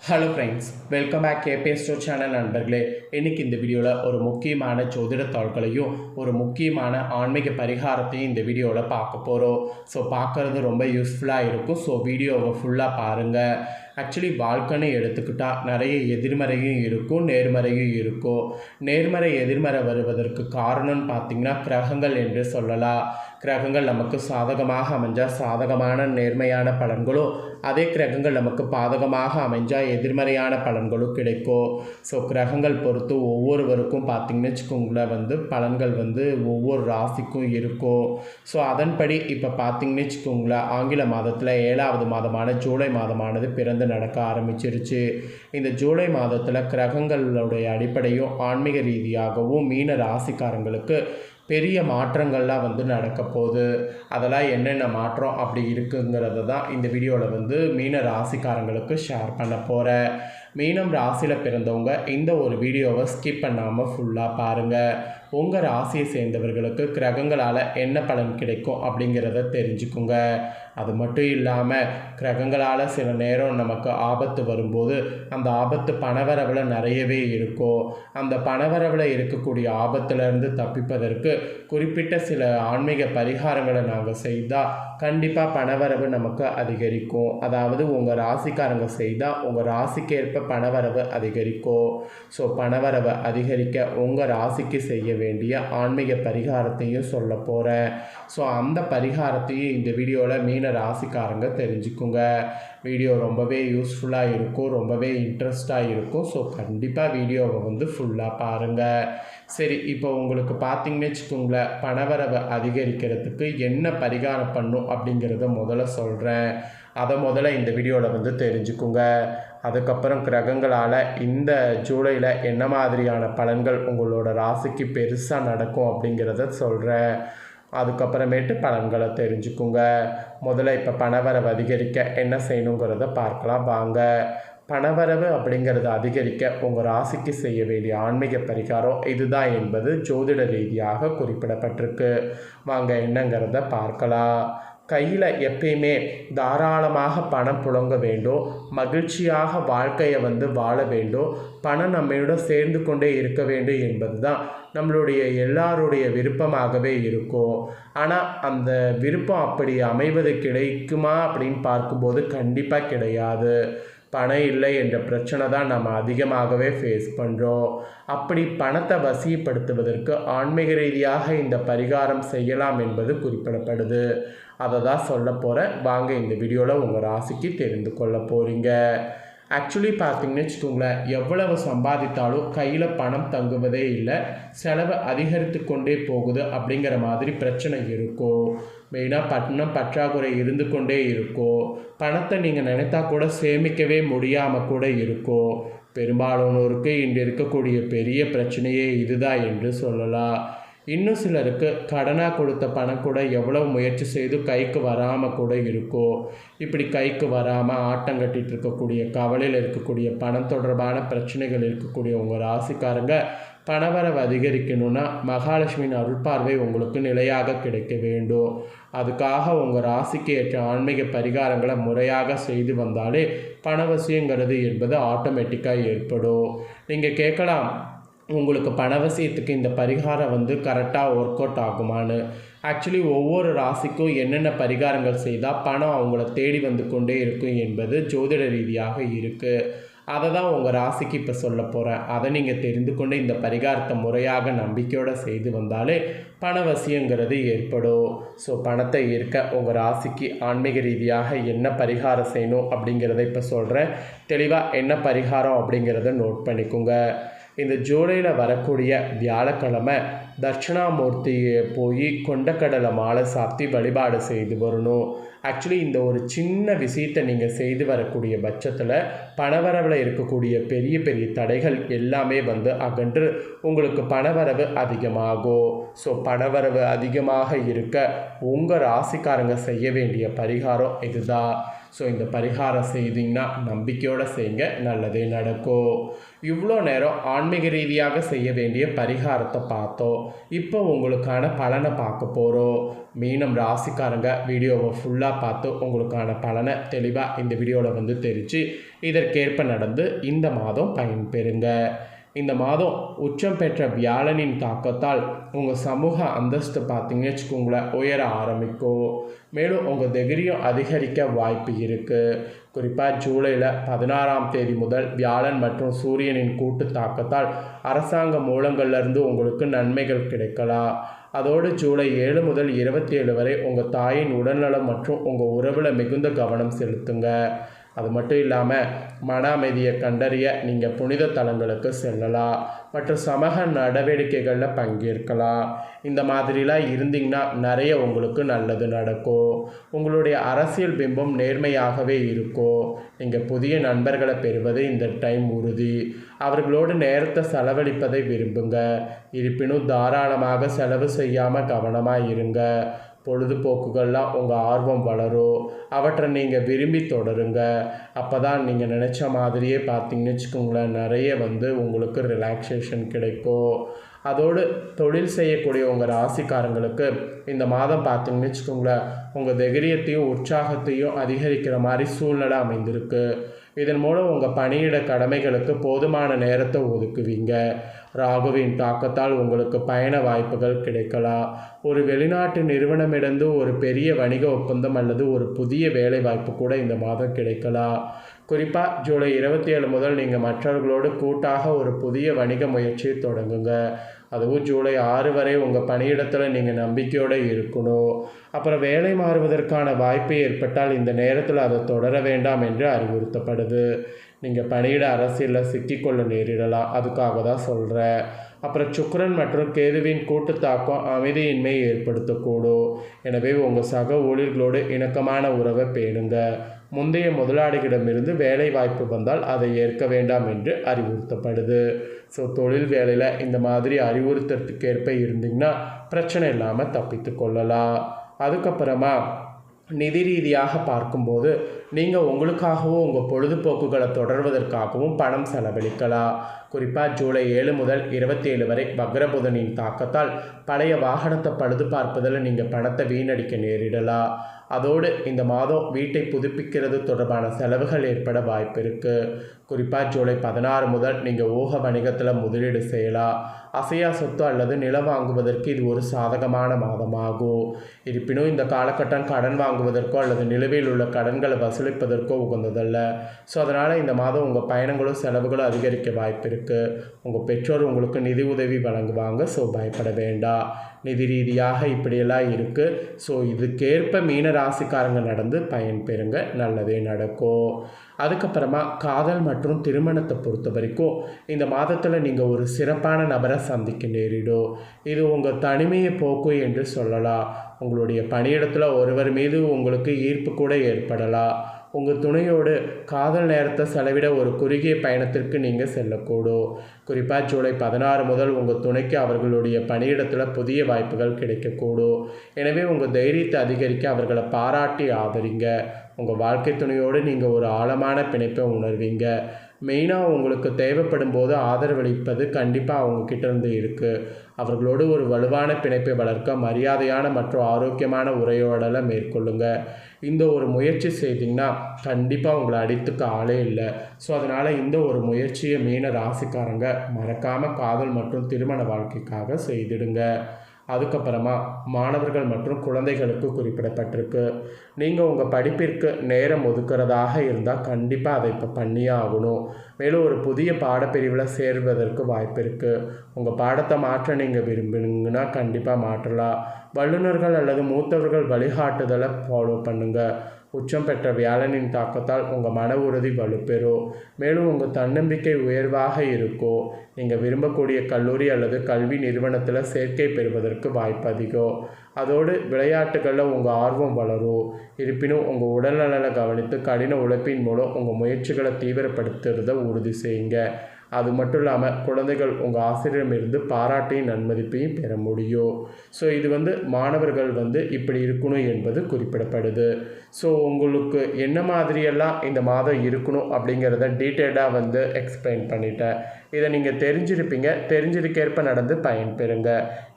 Hello friends, welcome back KPS store channel நண்பர்களே. இன்றைக்கி இந்த வீடியோவில் ஒரு முக்கியமான ஜோதிட தாள்களையும் ஒரு முக்கியமான ஆன்மீக பரிகாரத்தையும் இந்த வீடியோவில் பார்க்க போகிறோம். ஸோ பார்க்குறது ரொம்ப யூஸ்ஃபுல்லாக இருக்கும். ஸோ வீடியோவை ஃபுல்லாக பாருங்கள். ஆக்சுவலி வாழ்க்கைன்னு எடுத்துக்கிட்டால் நிறைய எதிர்மறையும் இருக்கும், நேர்மறையும் இருக்கும். நேர்மறை எதிர்மறை வருவதற்கு காரணம்னு பார்த்திங்கன்னா கிரகங்கள் என்று சொல்லலாம். கிரகங்கள் நமக்கு சாதகமாக அமைஞ்சால் சாதகமான நேர்மையான பலன்களும், அதே கிரகங்கள் நமக்கு பாதகமாக அமைஞ்சால் எதிர்மறையான பலன்களும் கிடைக்கும். ஸோ கிரகங்கள் பொறுத்து ஒவ்வொருவருக்கும் பார்த்திங்கன்னு வச்சுக்கோங்களேன் பலன்கள் ஒவ்வொரு ராசிக்கும் இருக்கும். ஸோ அதன்படி இப்போ பார்த்திங்கன்னு வச்சுக்கோங்களேன், ஆங்கில மாதத்தில் 7வது மாதமான ஜூலை மாதமானது பிறந்து நடக்க ஆரம்பிச்சிருச்சு. இந்த ஜூலை மாதத்தில் கிரகங்களுடைய அடிப்படையும் ஆன்மீக ரீதியாகவும் மீன ராசிக்காரங்களுக்கு பெரிய மாற்றங்கள்லாம் நடக்க போகுது. அதெல்லாம் என்னென்ன மாற்றம் அப்படி இருக்குங்கிறத தான் இந்த வீடியோவில் மீன ராசிக்காரங்களுக்கு ஷேர் பண்ண போகிறேன். மீனம் ராசியில் பிறந்தவங்க இந்த ஒரு வீடியோவை ஸ்கிப் பண்ணாமல் ஃபுல்லாக பாருங்கள். உங்கள் ராசியை சேர்ந்தவர்களுக்கு கிரகங்களால் என்ன பலன் கிடைக்கும் அப்படிங்கிறத தெரிஞ்சுக்குங்க. அது மட்டும் இல்லாமல் கிரகங்களால் சில நேரம் நமக்கு ஆபத்து வரும்போது அந்த ஆபத்து பணவரவில் நிறையவே இருக்கும். அந்த பணவரவில் இருக்கக்கூடிய ஆபத்துலேருந்து தப்பிப்பதற்கு குறிப்பிட்ட சில ஆன்மீக பரிகாரங்களை நாங்கள் செய்தால் கண்டிப்பாக பணவரவு நமக்கு அதிகரிக்கும். அதாவது உங்கள் ராசிக்காரங்க செய்தால் உங்கள் ராசிக்கேற்ப பணவரவு அதிகரிக்கும். ஸோ பணவரவை அதிகரிக்க உங்கள் ராசிக்கு செய்ய வேண்டிய ஆன்மீக பரிகாரத்தையும் சொல்ல போகிறேன். ஸோ அந்த பரிகாரத்தையும் இந்த வீடியோவில் மீன ராசிக்காரங்க தெரிஞ்சுக்குங்க. வீடியோ ரொம்பவே யூஸ்ஃபுல்லாக இருக்கும், ரொம்பவே இன்ட்ரெஸ்டாக இருக்கும். ஸோ கண்டிப்பாக வீடியோவை ஃபுல்லாக பாருங்கள். சரி, இப்போ உங்களுக்கு பார்த்திங்கன்னு வச்சுக்கோங்களேன், பணவரவை அதிகரிக்கிறதுக்கு என்ன பரிகாரம் பண்ணும் அப்படிங்கிறத முதல்ல சொல்கிறேன். அதை முதல்ல இந்த வீடியோவில் தெரிஞ்சுக்குங்க. அதுக்கப்புறம் கிரகங்களால் இந்த ஜூலையில் என்ன மாதிரியான பலன்கள் உங்களோட ராசிக்கு பெருசாக நடக்கும் அப்படிங்கிறத சொல்கிறேன். அதுக்கப்புறமேட்டு பலன்களை தெரிஞ்சுக்குங்க. முதல்ல இப்போ பணவரவு அதிகரிக்க என்ன செய்யணுங்கிறத பார்க்கலாம் வாங்க. பணவரவு அப்படிங்கிறத அதிகரிக்க உங்கள் ராசிக்கு செய்ய வேண்டிய ஆன்மீக பரிகாரம் இதுதான் என்பது ஜோதிட ரீதியாக குறிப்பிடப்பட்டிருக்கு. வாங்க என்னங்கிறத பார்க்கலாம். கையில் எப்பயுமே தாராளமாக பணம் புழங்க வேண்டும், மகிழ்ச்சியாக வாழ்க்கையை வாழ வேண்டும், பணம் நம்மளோட சேர்ந்து கொண்டே இருக்க வேண்டும் என்பது தான் நம்மளுடைய எல்லாருடைய விருப்பமாகவே இருக்கும். ஆனால் அந்த விருப்பம் அப்படி அமைவது கிடைக்குமா அப்படின்னு பார்க்கும்போது கண்டிப்பாக கிடையாது. பணம் இல்லை என்ற பிரச்சனை தான் நம்ம அதிகமாகவே ஃபேஸ் பண்ணுறோம். அப்படி பணத்தை வசிப்படுத்துவதற்கு ஆன்மீக ரீதியாக இந்த பரிகாரம் செய்யலாம் என்பது குறிப்பிடப்படுது. அதை தான் சொல்ல போகிறேன். வாங்க இந்த வீடியோவில் உங்கள் ராசிக்கு தெரிந்து கொள்ள போகிறீங்க. ஆக்சுவலி பார்த்திங்கன்னு வச்சுக்கோங்களேன், எவ்வளவு சம்பாதித்தாலும் கையில் பணம் தங்குவதே இல்லை, செலவு அதிகரித்து கொண்டே போகுது அப்படிங்கிற மாதிரி பிரச்சனை இருக்கும். மெயினாக பணம் பற்றாக்குறை இருந்து கொண்டே இருக்கும். பணத்தை நீங்கள் நினைத்தா கூட சேமிக்கவே முடியாமல் கூட இருக்கும். பெரும்பாலானோருக்கு இன்று இருக்கக்கூடிய பெரிய பிரச்சனையே இதுதான் என்று சொல்லலாம். இன்னும் சிலருக்கு கடனாக கொடுத்த பணம் கூட எவ்வளவு முயற்சி செய்து கைக்கு வராமல் கூட இருக்கும். இப்படி கைக்கு வராமல் ஆட்டம் கட்டிகிட்டு இருக்கக்கூடிய, கவலையில் இருக்கக்கூடிய, பணம் தொடர்பான பிரச்சனைகள் இருக்கக்கூடிய உங்கள் ராசிக்காரங்க பணவரவு அதிகரிக்கணும்னா மகாலட்சுமியின் அருள்பார்வை உங்களுக்கு நிலையாக கிடைக்க வேண்டும். அதுக்காக உங்கள் ராசிக்கு ஏற்ற ஆன்மீக பரிகாரங்களை முறையாக செய்து வந்தாலே பணவசியங்கிறது என்பது ஆட்டோமேட்டிக்காக ஏற்படும். நீங்கள் கேட்கலாம், உங்களுக்கு பணவசியத்துக்கு இந்த பரிகாரம் கரெக்டாக ஒர்க் அவுட் ஆகுமான்னு. ஆக்சுவலி ஒவ்வொரு ராசிக்கும் என்னென்ன பரிகாரங்கள் செய்தால் பணம் அவங்கள தேடி கொண்டே இருக்கும் என்பது ஜோதிட ரீதியாக இருக்குது. அதை தான் உங்கள் ராசிக்கு இப்போ சொல்ல போகிறேன். அதை நீங்கள் தெரிந்து கொண்டு இந்த பரிகாரத்தை முறையாக நம்பிக்கையோடு செய்து வந்தாலே பணவசியங்கிறது ஏற்படும். ஸோ பணத்தை ஈர்க்க உங்கள் ராசிக்கு ஆன்மீக ரீதியாக என்ன பரிகாரம் செய்யணும் அப்படிங்கிறத இப்போ சொல்கிறேன். தெளிவாக என்ன பரிகாரம் அப்படிங்கிறத நோட் பண்ணிக்கோங்க. இந்த ஜூலையில் வரக்கூடிய வியாழக்கிழமை தட்சிணாமூர்த்தியை போய் கொண்டக்கடலை மாலை சாத்தி வழிபாடு செய்து வரணும். ஆக்சுவலி இந்த ஒரு சின்ன விஷயத்தை நீங்கள் செய்து வரக்கூடிய பட்சத்தில் பணவரவில் இருக்கக்கூடிய பெரிய பெரிய தடைகள் எல்லாமே அகன்று உங்களுக்கு பணவரவு அதிகமாகும். ஸோ பணவரவு அதிகமாக இருக்க உங்கள் ராசிக்காரங்க செய்ய வேண்டிய பரிகாரம் இதுதான். ஸோ இந்த பரிகாரம் செய்தீங்கன்னா நம்பிக்கையோடு செய்யுங்க, நல்லதே நடக்கும். இவ்வளோ நேரம் ஆன்மீக ரீதியாக செய்ய வேண்டிய பரிகாரத்தை பார்த்தோம். இப்போ உங்களுக்கான பலனை பார்க்க போகிறோம். மீனம் ராசிக்காரங்க வீடியோவை ஃபுல்லாக பார்த்து உங்களுக்கான பலனை தெளிவாக இந்த வீடியோவில் தெரிஞ்சு இதற்கேற்ப நடந்து இந்த மாதம் பயன்பெறுங்க. இந்த மாதம் உச்சம் பெற்ற வியாழனின் தாக்கத்தால் உங்கள் சமூக அந்தஸ்து பார்த்தீங்கன்னு வச்சுக்கோங்களேன் உயர ஆரம்பிக்கும். மேலும் உங்கள் தைரியம் அதிகரிக்க வாய்ப்பு இருக்குது. குறிப்பாக ஜூலையில் 16ஆம் தேதி முதல் வியாழன் மற்றும் சூரியனின் கூட்டு தாக்கத்தால் அரசாங்க மூலங்கள்லேருந்து உங்களுக்கு நன்மைகள் கிடைக்கலாம். அதோடு ஜூலை 7 முதல் 27 வரை உங்கள் தாயின் உடல்நலம் மற்றும் உங்கள் உறவில் மிகுந்த கவனம் செலுத்துங்க. அது மட்டும் இல்லாமல் மன அமைதியை கண்டறிய நீங்கள் புனித தலங்களுக்கு செல்லலாம் மற்றும் சமூக நடவடிக்கைகளில் பங்கேற்கலாம். இந்த மாதிரிலாம் இருந்தீங்கன்னா நிறைய உங்களுக்கு நல்லது நடக்கும். உங்களுடைய அரசியல் பிம்பம் நேர்மையாகவே இருக்கும். நீங்கள் புதிய நண்பர்களை பெறுவது இந்த டைம் உறுதி. அவர்களோடு நேரத்தை செலவழிப்பதை விரும்புங்க. இருப்பினும் தாராளமாக செலவு செய்யாமல் கவனமாக இருங்க. பொழுதுபோக்குகள்லாம் உங்கள் ஆர்வம் வளரும். அவற்றை நீங்கள் விரும்பி தொடருங்க. அப்போ தான் நீங்கள் நினச்ச மாதிரியே பார்த்தீங்கன்னு வச்சுக்கோங்களேன் நிறைய உங்களுக்கு ரிலாக்ஸேஷன் கிடைக்கும். அதோடு தொழில் செய்யக்கூடிய உங்கள் ராசிக்காரங்களுக்கு இந்த மாதம் பார்த்தீங்கன்னு வச்சுக்கோங்களேன் உங்கள் தைரியத்தையும் உற்சாகத்தையும் அதிகரிக்கிற மாதிரி சூழ்நிலை அமைந்திருக்கு. இதன் மூலம் உங்கள் பணியிட கடமைகளுக்கு போதுமான நேரத்தை ஒதுக்குவீங்க. ராகுவின் தாக்கத்தால் உங்களுக்கு பயண வாய்ப்புகள் கிடைக்கலாம். ஒரு வெளிநாட்டு நிறுவனமிடந்து ஒரு பெரிய வணிக ஒப்பந்தம் அல்லது ஒரு புதிய வேலை வாய்ப்பு கூட இந்த மாதம் கிடைக்கலாம். குறிப்பாக ஜூலை 27 முதல் நீங்கள் மற்றவர்களோடு கூட்டாக ஒரு புதிய வணிக முயற்சியை தொடங்குங்க. அதுவும் ஜூலை 6 வரை உங்கள் பணியிடத்தில் நீங்கள் நம்பிக்கையோடு இருக்கணும். அப்புறம் வேலை மாறுவதற்கான வாய்ப்பு ஏற்பட்டால் இந்த நேரத்தில் அதை தொடர வேண்டாம் என்று அறிவுறுத்தப்படுது. நீங்கள் பணியிட அரசியலில் சிக்கிக்கொள்ள நேரிடலாம், அதுக்காக தான் சொல்கிறேன். அப்புறம் சுக்கிரன் மற்றும் கேதுவின் கூட்டு தாக்கம் அமைதியின்மையை ஏற்படுத்தக்கூடும். எனவே உங்கள் சக ஊழியர்களோடு இணக்கமான உறவை பேணுங்க. முந்தைய முதலாளிகளிடமிருந்து வேலை வாய்ப்பு வந்தால் அதை ஏற்க வேண்டாம் என்று அறிவுறுத்தப்படுது. ஸோ தொழில் வேலையில் இந்த மாதிரி அறிவுறுத்தலுக்கேற்ப இருந்தீங்கன்னா பிரச்சனை இல்லாமல் தப்பித்து கொள்ளலாம். அதுக்கப்புறமா நிதி ரீதியாக பார்க்கும்போது நீங்கள் உங்களுக்காகவும் உங்கள் பொழுதுபோக்குகளை தொடர்வதற்காகவும் பணம் செலவழிக்கலாம். குறிப்பாக ஜூலை 7 முதல் 27 வரை வக்ரபுதனின் தாக்கத்தால் பழைய வாகனத்தை பழுது பார்ப்பதில் நீங்கள் பணத்தை வீணடிக்க நேரிடலாம். அதோடு இந்த மாதம் வீட்டை புதுப்பிக்கிறது தொடர்பான செலவுகள் ஏற்பட வாய்ப்பு இருக்குது. குறிப்பாக ஜூலை 16 முதல் நீங்கள் ஊக வணிகத்தில் முதலீடு செய்யலாம். அசையா சொத்து அல்லது நிலம் வாங்குவதற்கு இது ஒரு சாதகமான மாதமாகும். இருப்பினும் இந்த காலகட்டம் கடன் வாங்குவதற்கோ அல்லது நிலுவையில் உள்ள கடன்களை வசூலிப்பதற்கோ உகந்ததல்ல. ஸோ அதனால் இந்த மாதம் உங்கள் பயணங்களும் செலவுகளும் அதிகரிக்க வாய்ப்பு இருக்குது. உங்கள் பெற்றோர் உங்களுக்கு நிதி உதவி வழங்குவாங்க. ஸோ பயப்பட வேண்டாம். நிதி ரீதியாக இப்படியெல்லாம் இருக்குது. ஸோ இதுக்கேற்ப மீன ராசிக்காரங்க நடந்து பயன்பெறுங்க, நல்லதே நடக்கும். அதுக்கப்புறமா காதல் மற்றும் திருமணத்தை பொறுத்த வரைக்கும் இந்த மாதத்தில் நீங்கள் ஒரு சிறப்பான நபரை சந்திக்க நேரிடும். இது உங்கள் தனிமையை போக்கும் என்று சொல்லலாம். உங்களுடைய பணியிடத்தில் ஒருவர் மீது உங்களுக்கு ஈர்ப்பு கூட ஏற்படலாம். உங்கள் துணையோடு காதல் நேரத்தை செலவிட ஒரு குறுகிய பயணத்திற்கு நீங்கள் செல்லக்கூடும். குறிப்பாக ஜூலை 16 முதல் உங்கள் துணைக்கு அவர்களுடைய பணியிடத்தில் புதிய வாய்ப்புகள் கிடைக்கக்கூடும். எனவே உங்கள் தைரியத்தை அதிகரிக்க அவர்களை பாராட்டி ஆதரிங்க. உங்கள் வாழ்க்கை துணையோடு நீங்கள் ஒரு ஆழமான பிணைப்பை உணர்வீங்க. மெயினாக உங்களுக்கு தேவைப்படும் போது ஆதரவளிப்பது கண்டிப்பாக அவங்கக்கிட்ட இருந்து இருக்குது. அவர்களோடு ஒரு வலுவான பிணைப்பை வளர்க்க மரியாதையான மற்றும் ஆரோக்கியமான உரையாடலை மேற்கொள்ளுங்க. இந்த ஒரு முயற்சி செய்திங்கன்னா கண்டிப்பாக உங்களை அடித்துக்க ஆளே இல்லை. ஸோ அதனால் இந்த ஒரு முயற்சியை மீன ராசிக்காரங்க மறக்காமல் காதல் மற்றும் திருமண வாழ்க்கைக்காக செய்திடுங்க. அதுக்கப்புறமா மாணவர்கள் மற்றும் குழந்தைகளுக்கு குறிப்பிடப்பட்டிருக்கு. நீங்கள் உங்கள் படிப்பிற்கு நேரம் ஒதுக்குறதாக இருந்தால் கண்டிப்பாக அதை இப்போ பண்ணியே ஆகணும். மேலும் ஒரு புதிய பாடப்பிரிவில் சேர்வதற்கு வாய்ப்பு இருக்குது. உங்கள் பாடத்தை மாற்ற நீங்கள் விரும்புனீங்கன்னா கண்டிப்பாக மாற்றலாம். வல்லுநர்கள் அல்லது மூத்தவர்கள் வழிகாட்டுதலை ஃபாலோ பண்ணுங்கள். உச்சம் பெற்ற வியாழனின் தாக்கத்தால் உங்கள் மன உறுதி வலுப்பெறும். மேலும் உங்கள் தன்னம்பிக்கை உயர்வாக இருக்கும். நீங்கள் விரும்பக்கூடிய கல்லூரி அல்லது கல்வி நிறுவனத்தில் சேர்க்கை பெறுவதற்கு வாய்ப்பு அதிகம். அதோடு விளையாட்டுகளில் உங்கள் ஆர்வம் வளரும். இருப்பினும் உங்கள் உடல்நலனை கவனித்து கடின உழைப்பின் மூலம் உங்கள் முயற்சிகளை தீவிரப்படுத்துறதை உறுதி செய்யுங்க. அது மட்டும் இல்லாமல் குழந்தைகள் உங்கள் ஆசிரியரிடமிருந்து பாராட்டையும் நன்மதிப்பையும் பெற முடியும். ஸோ இது மாணவர்கள் இப்படி இருக்கணும் என்பது குறிப்பிடப்படுது. ஸோ உங்களுக்கு என்ன மாதிரியெல்லாம் இந்த மாதம் இருக்கணும் அப்படிங்கிறத டீட்டெயிலாக எக்ஸ்பிளைன் பண்ணிட்டேன். இதை நீங்கள் தெரிஞ்சிருப்பீங்க. தெரிஞ்சதுக்கேற்ப நடந்து பயன்பெறுங்க.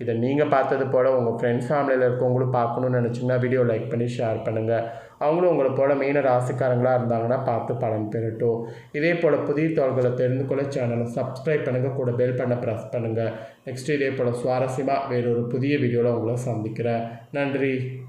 இதை நீங்கள் பார்த்தது போல் உங்கள் ஃப்ரெண்ட்ஸ் ஃபேமிலியில் இருக்கவங்களும் பார்க்கணுன்னு நினச்சிங்கன்னா வீடியோ லைக் பண்ணி ஷேர் பண்ணுங்கள். அவங்களும் உங்களை போல் மீன ராசிக்காரங்களாக இருந்தாங்கன்னா பார்த்து பலன் பெறட்டும். இதே போல் புதிய தகவல்களை தெரிந்து கொள்ள சேனலை சப்ஸ்கிரைப் பண்ணுங்கள், கூட பெல் பண்ண ப்ரெஸ் பண்ணுங்கள். நெக்ஸ்ட் இதே போல் சுவாரஸ்யமாக வேறொரு புதிய வீடியோவில் உங்களை சந்திக்கிறேன். நன்றி.